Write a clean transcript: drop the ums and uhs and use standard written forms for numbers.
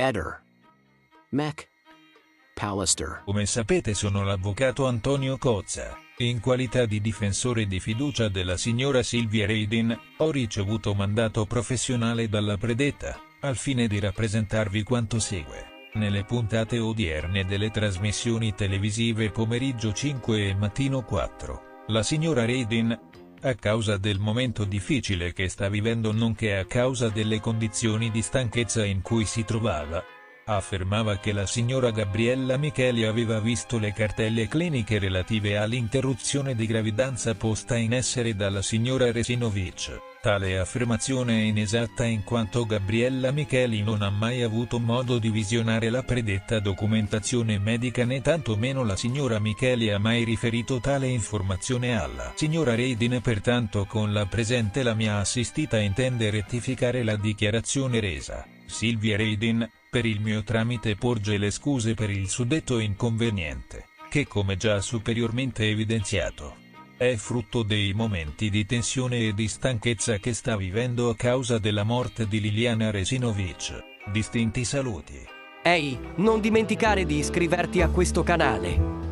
Eder. Mac. Pallister. Come sapete sono l'avvocato Antonio Cozza. In qualità di difensore di fiducia della signora Silvia Reidin, ho ricevuto mandato professionale dalla predetta, al fine di rappresentarvi quanto segue. Nelle puntate odierne delle trasmissioni televisive pomeriggio 5 e mattino 4, la signora Reidin, a causa del momento difficile che sta vivendo nonché a causa delle condizioni di stanchezza in cui si trovava, affermava che la signora Gabriella Micheli aveva visto le cartelle cliniche relative all'interruzione di gravidanza posta in essere dalla signora Resinovic. Tale affermazione è inesatta in quanto Gabriella Micheli non ha mai avuto modo di visionare la predetta documentazione medica né tantomeno la signora Micheli ha mai riferito tale informazione alla signora Reidin. Pertanto con la presente la mia assistita intende rettificare la dichiarazione resa. Silvia Reidin, per il mio tramite porge le scuse per il suddetto inconveniente, che come già superiormente evidenziato, è frutto dei momenti di tensione e di stanchezza che sta vivendo a causa della morte di Liliana Resinovic. Distinti saluti. Ehi, non dimenticare di iscriverti a questo canale.